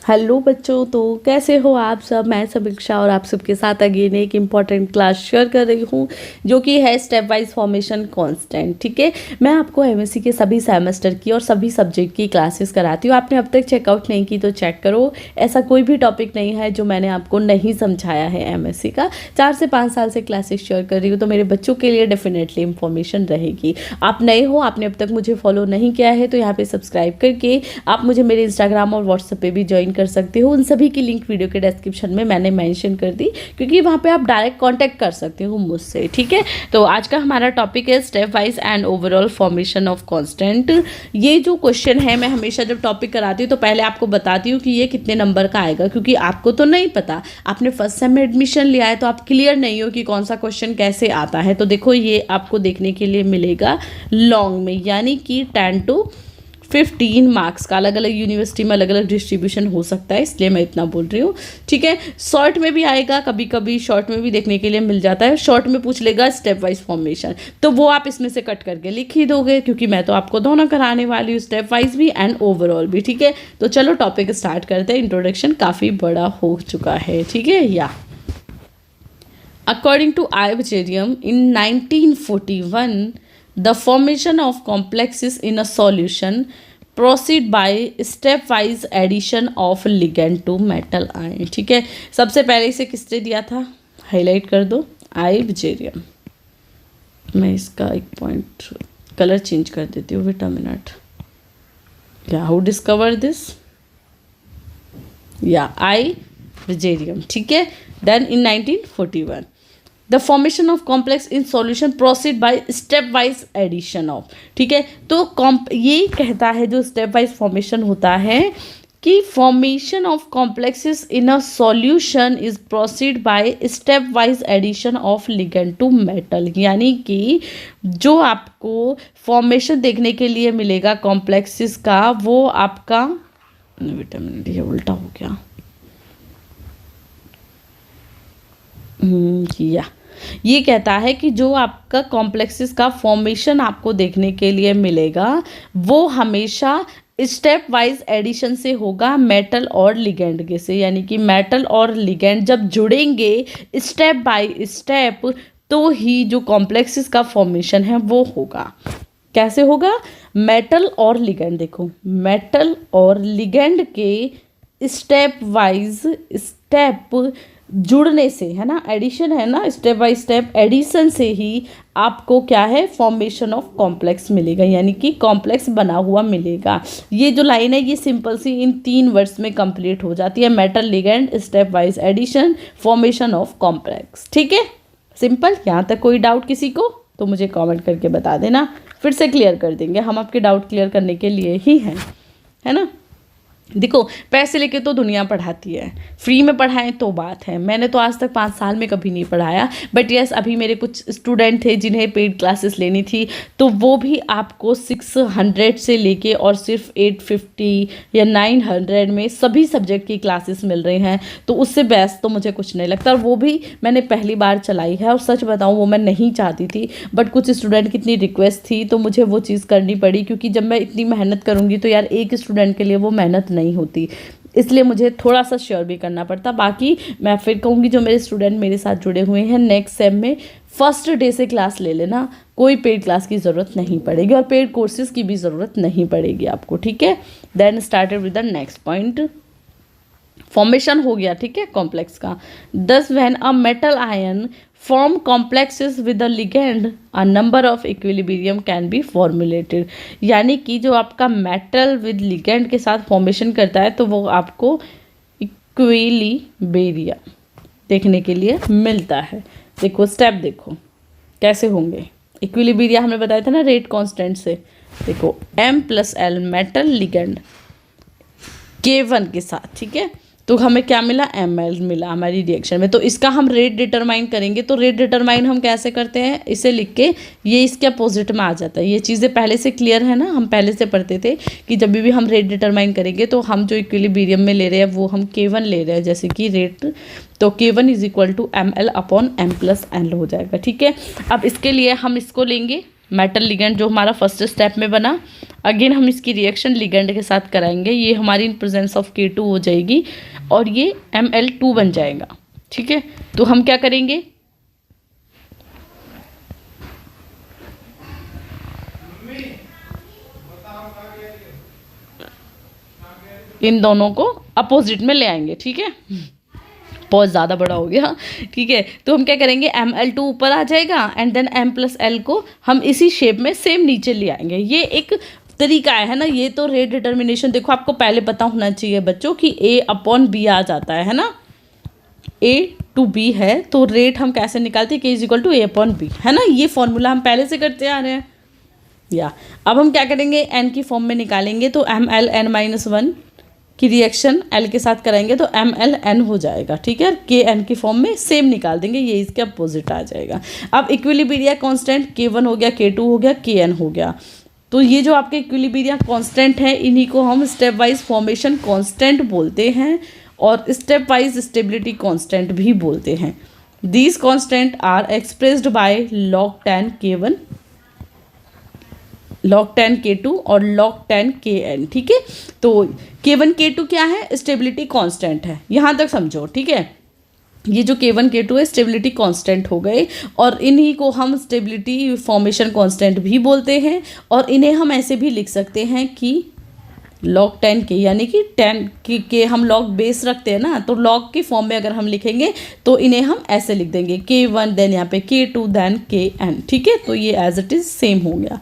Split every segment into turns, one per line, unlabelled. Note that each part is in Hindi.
हेलो बच्चों, तो कैसे हो आप सब। मैं समीक्षा और आप सबके साथ अगेन एक इम्पॉर्टेंट क्लास शेयर कर रही हूँ जो कि है स्टेप वाइज फॉर्मेशन कांस्टेंट। ठीक है, मैं आपको एमएससी के सभी सेमेस्टर की और सभी सब्जेक्ट की क्लासेस कराती हूँ। आपने अब तक चेकआउट नहीं की तो चेक करो। ऐसा कोई भी टॉपिक नहीं है जो मैंने आपको नहीं समझाया है। एमएससी का 4 से 5 साल से क्लासेस शेयर कर रही हूँ, तो मेरे बच्चों के लिए डेफिनेटली इंफॉर्मेशन रहेगी। आप नए हो, आपने अब तक मुझे फॉलो नहीं किया है, तो यहाँ पे सब्सक्राइब करके आप मुझे मेरे इंस्टाग्राम और व्हाट्सएप पे भी ज्वाइन कर सकते हो। उन सभी की लिंक वीडियो के डिस्क्रिप्शन में मैंने मेंशन कर दी, क्योंकि वहाँ पे आप डायरेक्ट कांटेक्ट कर सकते हो मुझसे। ठीक है, तो आज का हमारा टॉपिक है step wise and overall formation of constant. ये जो क्वेश्चन है, मैं हमेशा जब टॉपिक कराती हूँ तो पहले आपको बताती हूँ कि ये कितने नंबर का आएगा, क्योंकि आपको तो नहीं पता। आपने फर्स्ट सेम में एडमिशन लिया है तो आप क्लियर नहीं हो कि कौन सा क्वेश्चन कैसे आता है। तो देखो, ये आपको देखने के लिए मिलेगा लॉन्ग में, यानी कि 10 to 15 मार्क्स का। अलग अलग यूनिवर्सिटी में अलग अलग डिस्ट्रीब्यूशन हो सकता है, इसलिए मैं इतना बोल रही हूँ। ठीक है, शॉर्ट में भी आएगा, कभी कभी शॉर्ट में भी देखने के लिए मिल जाता है। शॉर्ट में पूछ लेगा स्टेप वाइज फॉर्मेशन, तो वो आप इसमें से कट करके लिख ही दोगे, क्योंकि मैं तो आपको दोनों कराने वाली हूँ, स्टेप वाइज भी एंड ओवरऑल भी। ठीक है, तो चलो टॉपिक स्टार्ट करते हैं। इंट्रोडक्शन काफ़ी बड़ा हो चुका है। ठीक है, या According to Ivjerium, in 1941, the formation of complexes in a solution proceed by stepwise addition of ligand to metal ion। ठीक है, सबसे पहले इसे किसने दिया था, हाईलाइट कर दो, आइवजेरियम। मैं इसका एक पॉइंट कलर चेंज कर देती हूँ, वेट अ मिनट। या हु डिस्कवर दिस, या आइवजेरियम। ठीक है, then in 1941 the formation of complex in solution proceed by step wise addition of. ठीक है, तो ये कहता है जो स्टेप वाइज फॉर्मेशन होता है कि formation of complexes in a solution is proceed by step wise addition of ligand to metal. यानी कि जो आपको फॉर्मेशन देखने के लिए मिलेगा कॉम्प्लेक्सेस का, वो आपका विटामिन डी उल्टा हो गया, या ये कहता है कि जो आपका कॉम्प्लेक्सेस का फॉर्मेशन आपको देखने के लिए मिलेगा, वो हमेशा स्टेप वाइज एडिशन से होगा मेटल और लिगेंड के से। यानी कि मेटल और लिगेंड जब जुड़ेंगे स्टेप बाय स्टेप, तो ही जो कॉम्प्लेक्सेस का फॉर्मेशन है वो होगा। कैसे होगा, मेटल और लिगेंड। देखो, मेटल और लिगेंड के स्टेप वाइज स्टेप जुड़ने से, है ना, एडिशन है ना, स्टेप बाय स्टेप एडिशन से ही आपको क्या है, फॉर्मेशन ऑफ कॉम्प्लेक्स मिलेगा, यानी कि कॉम्प्लेक्स बना हुआ मिलेगा। ये जो लाइन है ये सिंपल सी इन 3 वर्ड्स में कंप्लीट हो जाती है, metal ligand step wise addition formation of complex. ठीक है, सिंपल। यहाँ तक कोई डाउट किसी को तो मुझे कमेंट करके बता देना, फिर से क्लियर कर देंगे। हम आपके डाउट क्लियर करने के लिए ही हैं, है ना। देखो, पैसे लेके तो दुनिया पढ़ाती है, फ्री में पढ़ाएं तो बात है। मैंने तो आज तक 5 साल में कभी नहीं पढ़ाया, बट यस, अभी मेरे कुछ स्टूडेंट थे जिन्हें पेड क्लासेस लेनी थी, तो वो भी आपको 600 से लेके और सिर्फ 850 या 900 में सभी सब्जेक्ट की क्लासेस मिल रही हैं। तो उससे बेस्ट तो मुझे कुछ नहीं लगता, और वो भी मैंने पहली बार चलाई है। और सच बताऊँ, वो मैं नहीं चाहती थी, बट कुछ स्टूडेंट की इतनी रिक्वेस्ट थी तो मुझे वो चीज़ करनी पड़ी, क्योंकि जब मैं इतनी मेहनत करूँगी तो यार एक स्टूडेंट के लिए वो मेहनत नहीं होती, इसलिए मुझे थोड़ा सा श्योर भी करना पड़ता। बाकी मैं फिर कहूँगी, जो मेरे स्टूडेंट मेरे साथ जुड़े हुए हैं, नेक्स्ट सेम में फर्स्ट डे से क्लास ले लेना, कोई पेड क्लास की ज़रूरत नहीं पड़ेगी और पेड कोर्सेज की भी ज़रूरत नहीं पड़ेगी आपको। ठीक है, then started with the next point. Formation हो गया, ठीक है, कॉम्प्लेक्स का। Thus when a metal ion form complexes with a ligand, a number of equilibrium can be formulated. यानी कि जो आपका मेटल विद लिगेंड के साथ फॉर्मेशन करता है, तो वो आपको इक्विलिब्रियम देखने के लिए मिलता है। देखो स्टेप, देखो कैसे होंगे। इक्विलिब्रियम हमने बताया था ना, रेट कांस्टेंट से। देखो M+L मेटल लिगेंड K1 के साथ, ठीक है, तो हमें क्या मिला, Ml मिला हमारी रिएक्शन में। तो इसका हम रेट डिटरमाइन करेंगे। तो रेट डिटरमाइन हम कैसे करते हैं, इसे लिख के ये इसके अपोजिट में आ जाता है। ये चीज़ें पहले से क्लियर है ना, हम पहले से पढ़ते थे कि जब भी हम रेट डिटरमाइन करेंगे तो हम जो इक्विलिब्रियम में ले रहे हैं वो हम K1 ले रहे हैं, जैसे कि रेट, तो K1 = Ml/M+L हो जाएगा। ठीक है, अब इसके लिए हम इसको लेंगे मेटल लिगेंड जो हमारा फर्स्ट स्टेप में बना, अगेन हम इसकी रिएक्शन लिगेंड के साथ कराएंगे, ये हमारी इन प्रेजेंस ऑफ K2 हो जाएगी और ये Ml2 बन जाएगा। ठीक है, तो हम क्या करेंगे, इन दोनों को अपोजिट में ले आएंगे। ठीक है, बहुत ज़्यादा बड़ा हो गया। ठीक है, तो हम क्या करेंगे, Ml2 ऊपर आ जाएगा एंड देन M+L को हम इसी शेप में सेम नीचे ले आएंगे। ये एक तरीका है ना। ये तो रेट डिटर्मिनेशन देखो आपको पहले पता होना चाहिए बच्चों कि A/B आ जाता है ना, A to B है तो रेट हम कैसे निकालते हैं, K=A/B है ना। ये फॉर्मूला हम पहले से करते आ रहे हैं। या अब हम क्या करेंगे, N की फॉर्म में निकालेंगे तो MlN-1 की रिएक्शन L के साथ कराएंगे तो MlN हो जाएगा। ठीक है, Kn की फॉर्म में सेम निकाल देंगे, ये इसके अपोजिट आ जाएगा। अब इक्विलिब्रिया कांस्टेंट K1 हो गया, K2 हो गया, Kn हो गया। तो ये जो आपके इक्विलिब्रिया कांस्टेंट है इन्हीं को हम स्टेप वाइज फॉर्मेशन कांस्टेंट बोलते हैं और स्टेप वाइज स्टेबिलिटी कांस्टेंट भी बोलते हैं। These constant are expressed by log10 K1, log10 K2 और log10 Kn। ठीक है, तो K1 K2 क्या है, स्टेबिलिटी कांस्टेंट है, यहाँ तक समझो। ठीक है, ये जो K1 K2 है स्टेबिलिटी कांस्टेंट हो गए और इन्हीं को हम स्टेबिलिटी फॉर्मेशन कांस्टेंट भी बोलते हैं और इन्हें हम ऐसे भी लिख सकते हैं कि log10 K, यानी कि 10 के हम log बेस रखते हैं ना, तो log की फॉर्म में अगर हम लिखेंगे तो इन्हें हम ऐसे लिख देंगे K1 देन यहाँ पे K2 देन Kn। ठीक है, तो ये एज इट इज़ सेम हो गया।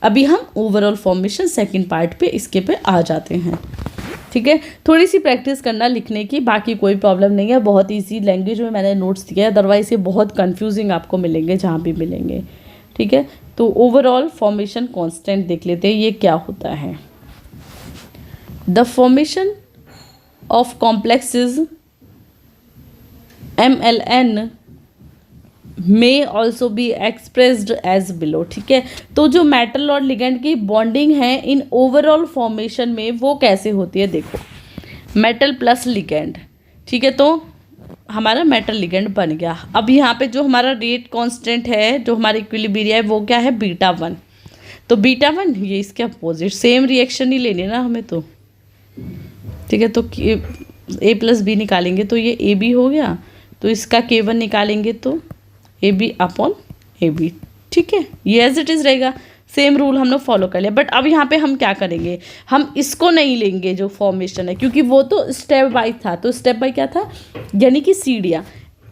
अभी हम ओवरऑल फॉर्मेशन सेकंड पार्ट पे इसके पे आ जाते हैं। ठीक है, थोड़ी सी प्रैक्टिस करना लिखने की, बाकी कोई प्रॉब्लम नहीं है, बहुत इजी लैंग्वेज में मैंने नोट्स दिया है, अदरवाइज ये बहुत कंफ्यूजिंग आपको मिलेंगे जहाँ भी मिलेंगे। ठीक है, तो ओवरऑल फॉर्मेशन कांस्टेंट देख लेते हैं ये क्या होता है। The formation of complexes MLN may also be expressed as below। ठीक है, तो जो मेटल और लिगेंड की बॉन्डिंग है इन ओवरऑल फॉर्मेशन में वो कैसे होती है, देखो मेटल प्लस लिगेंड। ठीक है, तो हमारा मेटल लिगेंड बन गया। अब यहाँ पे जो हमारा रेट कांस्टेंट है, जो हमारा इक्विलिब्रिया है वो क्या है, β1। तो β1 ये इसके अपोजिट, सेम रिएक्शन ही लेनी ना हमें तो। ठीक है, तो A+B निकालेंगे तो ये AB हो गया, तो इसका K1 निकालेंगे तो AB/AB। ठीक है, ये एज इट इज़ रहेगा, सेम रूल हम लोग फॉलो कर लिया। बट अब यहाँ पे हम क्या करेंगे, हम इसको नहीं लेंगे जो फॉर्मेशन है, क्योंकि वो तो स्टेप बाई था। तो स्टेप बाई क्या था, यानी कि सीढ़ियाँ,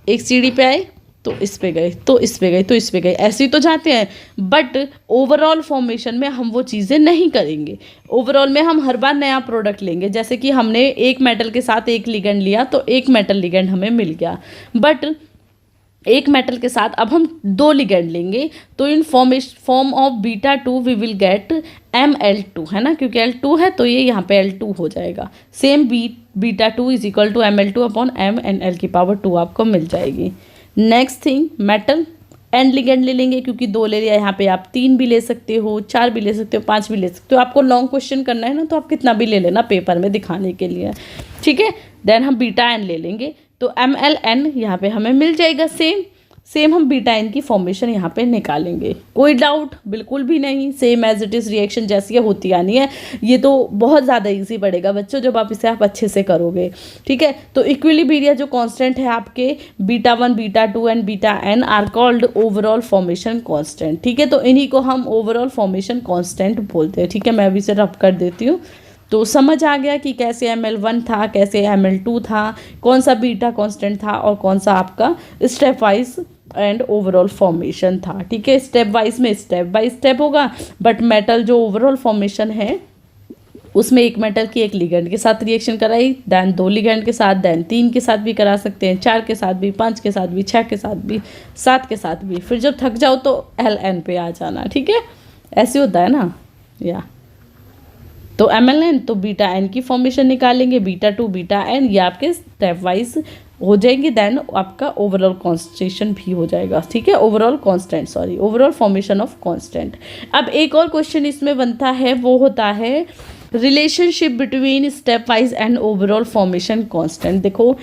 एक सीढ़ी पे आए तो इस पे गए, तो इस पे गए, तो इस पे गए, ऐसे ही तो जाते हैं। बट ओवरऑल फॉर्मेशन में हम वो चीज़ें नहीं करेंगे। ओवरऑल में हम हर बार नया प्रोडक्ट लेंगे, जैसे कि हमने एक मेटल के साथ एक लिगेंड लिया तो एक मेटल लिगेंड हमें मिल गया, बट एक मेटल के साथ अब हम दो लिगेंड लेंगे तो in form of β2 we will get Ml2, है ना, क्योंकि L2 है तो ये यहाँ पे L2 हो जाएगा। Same β2 is equal to Ml2/M(n)L2 आपको मिल जाएगी। Next thing, metal and ligand ले लेंगे, क्योंकि दो ले लिया, यहाँ पे आप 3 भी ले सकते हो, 4 भी ले सकते हो, 5 भी ले सकते हो। आपको लॉन्ग क्वेश्चन करना है ना तो आप कितना भी ले लेना पेपर में दिखाने के लिए। ठीक है, देन हम βn ले लेंगे तो MlN यहाँ पे हमें मिल जाएगा। सेम हम βn की फॉर्मेशन यहाँ पे निकालेंगे, कोई डाउट बिल्कुल भी नहीं, same as it is reaction जैसी है होती आनी है। ये तो बहुत ज़्यादा इजी पड़ेगा बच्चों जब आप इसे आप अच्छे से करोगे। ठीक है, तो इक्विलिब्रिया जो कांस्टेंट है आपके β1 β2 and βn are called overall formation constant. ठीक है, तो इन्हीं को हम ओवरऑल फॉर्मेशन कांस्टेंट बोलते हैं। ठीक है, मैं अभी इसे रब कर देती हूँ तो समझ आ गया कि कैसे Ml1 था, कैसे Ml2 था, कौन सा बीटा कांस्टेंट था और कौन सा आपका step wise and overall formation था। ठीक है, स्टेप वाइज में स्टेप बाय स्टेप होगा, बट मेटल जो ओवरऑल फॉर्मेशन है उसमें एक मेटल की एक लिगेंड के साथ रिएक्शन कराई, देन 2 लिगेंड के साथ, देन 3 के साथ भी करा सकते हैं, 4 के साथ भी, 5 के साथ भी, 6 के साथ भी, 7 के साथ भी। फिर जब थक जाओ तो Ln पे आ जाना। ठीक है, ऐसे होता है ना। या तो MlN तो βn की फॉर्मेशन निकालेंगे, β2 βn, ये आपके स्टेप वाइज हो जाएंगे। देन आपका ओवरऑल कॉन्स्टेंट भी हो जाएगा। ठीक है, ओवरऑल फॉर्मेशन ऑफ कांस्टेंट। अब एक और क्वेश्चन इसमें बनता है, वो होता है relationship between step wise and overall formation constant. देखो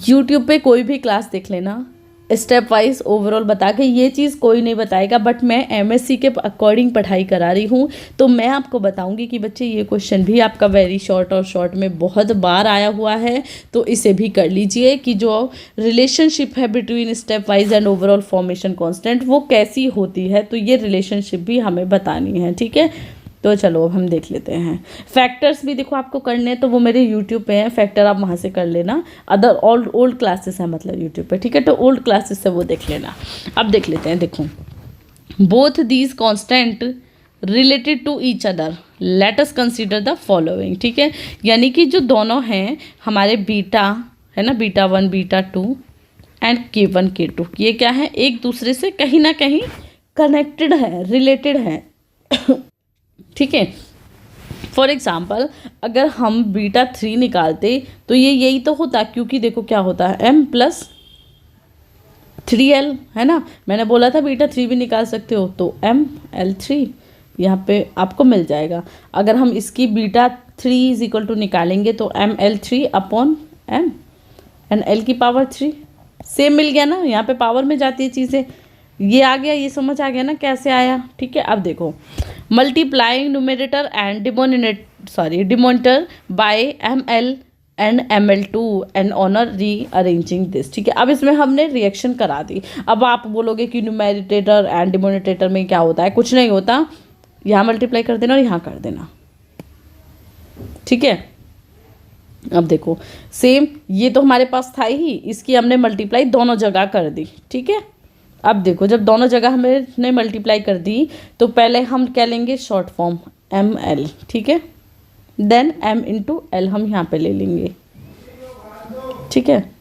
यूट्यूब पे कोई भी क्लास देख लेना, स्टेप वाइज ओवरऑल बता के, ये चीज़ कोई नहीं बताएगा, बट मैं एमएससी के अकॉर्डिंग पढ़ाई करा रही हूँ, तो मैं आपको बताऊंगी कि बच्चे ये क्वेश्चन भी आपका वेरी शॉर्ट और शॉर्ट में बहुत बार आया हुआ है, तो इसे भी कर लीजिए कि जो रिलेशनशिप है between step wise and overall formation constant वो कैसी होती है, तो ये रिलेशनशिप भी हमें बतानी है। ठीक है, तो चलो अब हम देख लेते हैं। फैक्टर्स भी देखो आपको करने हैं, तो वो मेरे यूट्यूब पे हैं, फैक्टर आप वहाँ से कर लेना। अदर ओल्ड क्लासेस हैं मतलब यूट्यूब पे, ठीक है, तो ओल्ड क्लासेस से वो देख लेना। अब देख लेते हैं, देखो both these constant related to each other, let us consider the following. ठीक है, यानी कि जो दोनों हैं हमारे बीटा है ना, beta 1 beta 2 and K1 K2, ये क्या है, एक दूसरे से कहीं ना कहीं कनेक्टेड है, रिलेटेड है। ठीक है, फॉर एग्जाम्पल अगर हम बीटा 3 निकालते तो ये यही तो होता, क्योंकि देखो क्या होता है M+3L है ना, मैंने बोला था बीटा 3 भी निकाल सकते हो, तो ML3 यहाँ पे आपको मिल जाएगा। अगर हम इसकी बीटा 3 = निकालेंगे तो ML3/M एंड L की पावर 3, सेम मिल गया ना, यहाँ पे पावर में जाती है चीज़ें, ये आ गया, ये समझ आ गया ना कैसे आया। ठीक है, अब देखो multiplying numerator and denominator by ML and ML2 and on rearranging this. ठीक है, अब इसमें हमने रिएक्शन करा दी। अब आप बोलोगे कि न्यूमरेटर एंड डिनोमिनेटर में क्या होता है, कुछ नहीं होता, यहाँ मल्टीप्लाई कर देना और यहाँ कर देना। ठीक है, अब देखो सेम, ये तो हमारे पास था ही, इसकी हमने मल्टीप्लाई दोनों जगह कर दी। ठीक है, अब देखो जब दोनों जगह हमने मल्टीप्लाई कर दी तो पहले हम क्या लेंगे, शॉर्ट फॉर्म ML। ठीक है, देन M × L हम यहाँ पे ले लेंगे। ठीक है,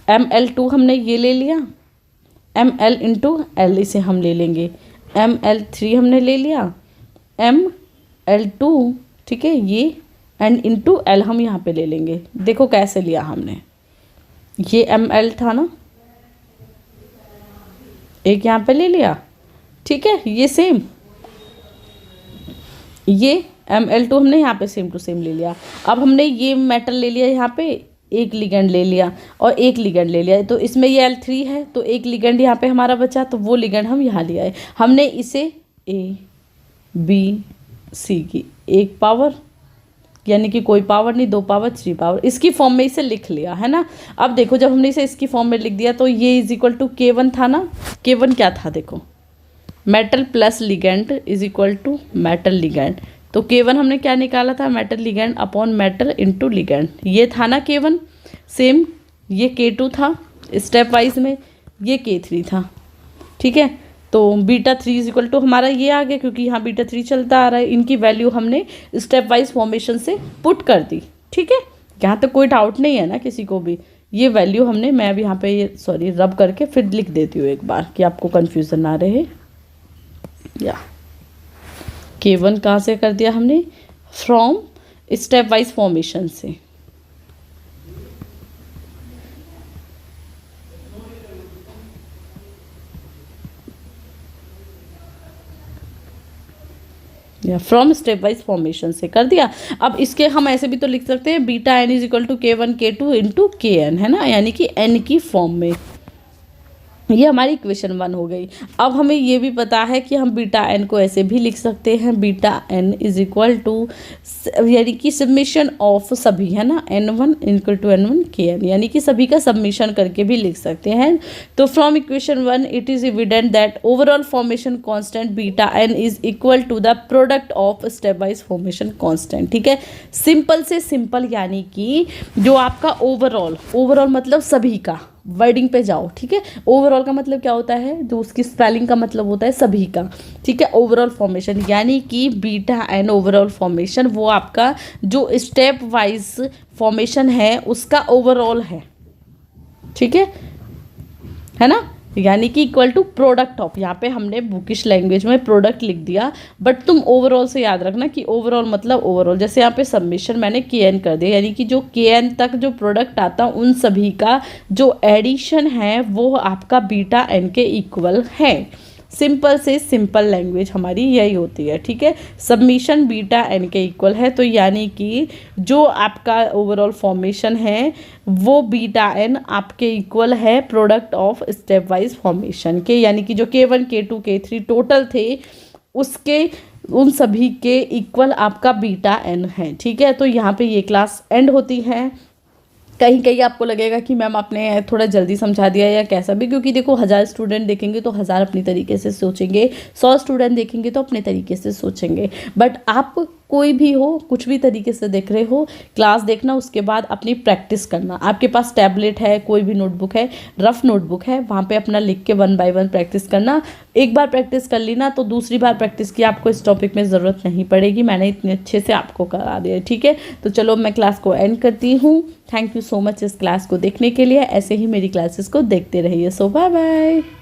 ML2 हमने ये ले लिया, ML × L इसे हम ले लेंगे, ML3 हमने ले लिया, ML2 ठीक है, ये एंड × L हम यहाँ पे ले लेंगे। देखो कैसे लिया हमने, ये ML था ना, एक यहाँ पे ले लिया। ठीक है, ये सेम, ये ML2 हमने यहाँ पे सेम टू सेम ले लिया। अब हमने ये मेटल ले लिया, यहाँ पे एक लिगेंड ले लिया और एक लिगेंड ले लिया, तो इसमें ये L3 है, तो एक लिगेंड यहाँ पे हमारा बचा, तो वो लिगेंड हम यहाँ ले आए। हमने इसे A B C की एक पावर, यानी कि कोई पावर नहीं, 2 पावर 3 पावर, इसकी फॉर्म में इसे लिख लिया है ना। अब देखो जब हमने इसे इसकी फॉर्म में लिख दिया तो ये = K1 था ना, K1 क्या था, देखो metal plus ligand = metal ligand, तो K1 हमने क्या निकाला था, metal ligand upon metal × ligand, ये था ना K1। सेम ये K2 था स्टेप वाइज में, ये K3 था। ठीक है, तो बीटा 3 = हमारा ये आ गया, क्योंकि यहाँ बीटा 3 चलता आ रहा है, इनकी वैल्यू हमने स्टेप वाइज फॉर्मेशन से पुट कर दी। ठीक है, यहाँ तक कोई डाउट नहीं है ना किसी को भी, ये वैल्यू हमने, मैं अभी यहाँ पे ये रब करके फिर लिख देती हूँ एक बार कि आपको कन्फ्यूज़न ना रहे। या K1 कहाँ से कर दिया हमने, फ्रॉम स्टेप वाइज फॉर्मेशन से। फ्रॉम स्टेप वाइज फॉर्मेशन से कर दिया। अब इसके हम ऐसे भी तो लिख सकते हैं, beta n = K1 K2 × Kn है ना, यानी कि n की फॉर्म में। ये हमारी इक्वेशन 1 हो गई। अब हमें ये भी पता है कि हम बीटा n को ऐसे भी लिख सकते हैं, बीटा n = यानी कि सबमिशन ऑफ सभी है ना, n1 = n1 Kn, यानी कि सभी का सबमिशन करके भी लिख सकते हैं। तो from equation 1 it is evident that overall formation constant beta n = the product of step wise formation constant. ठीक है, सिंपल से सिंपल, यानी कि जो आपका ओवरऑल मतलब सभी का, वर्डिंग पे जाओ। ठीक है, ओवरऑल का मतलब क्या होता है, जो उसकी स्पेलिंग का मतलब होता है सभी का। ठीक है, ओवरऑल फॉर्मेशन यानी कि बीटा n ओवरऑल फॉर्मेशन वो आपका जो स्टेप वाइज फॉर्मेशन है उसका ओवरऑल है। ठीक है ना, यानी कि = प्रोडक्ट ऑफ, यहाँ पे हमने बुकिश लैंग्वेज में प्रोडक्ट लिख दिया, बट तुम ओवरऑल से याद रखना कि ओवरऑल मतलब ओवरऑल। जैसे यहाँ पे सबमिशन मैंने Kn कर दिया, यानी कि जो Kn तक जो प्रोडक्ट आता उन सभी का जो एडिशन है वो आपका बीटा n के इक्वल है। सिंपल से सिंपल लैंग्वेज हमारी यही होती है, ठीक है। सबमिशन बीटा एन के इक्वल है, तो यानी कि जो आपका ओवरऑल फॉर्मेशन है वो बीटा एन आपके इक्वल है product of step wise formation के, यानी कि जो K1 K2 K3 टोटल थे उसके उन सभी के इक्वल आपका बीटा एन है, ठीक है। तो यहाँ पे ये क्लास एंड होती है। कहीं कहीं आपको लगेगा कि मैम आपने थोड़ा जल्दी समझा दिया या कैसा भी, क्योंकि देखो 1000 स्टूडेंट देखेंगे तो 1000 अपनी तरीके से सोचेंगे, 100 स्टूडेंट देखेंगे तो अपने तरीके से सोचेंगे। बट आप कोई भी हो, कुछ भी तरीके से देख रहे हो, क्लास देखना, उसके बाद अपनी प्रैक्टिस करना। आपके पास टैबलेट है, कोई भी नोटबुक है, रफ नोटबुक है, वहाँ पे अपना लिख के 1 बाय 1 प्रैक्टिस करना। एक बार प्रैक्टिस कर ली ना तो दूसरी बार प्रैक्टिस की आपको इस टॉपिक में ज़रूरत नहीं पड़ेगी, मैंने इतने अच्छे से आपको करा दिया, ठीक है। तो चलो मैं क्लास को एंड करती हूँ। थैंक यू सो मच इस क्लास को देखने के लिए। ऐसे ही मेरी क्लासेस को देखते रहिए। सो बाय बाय।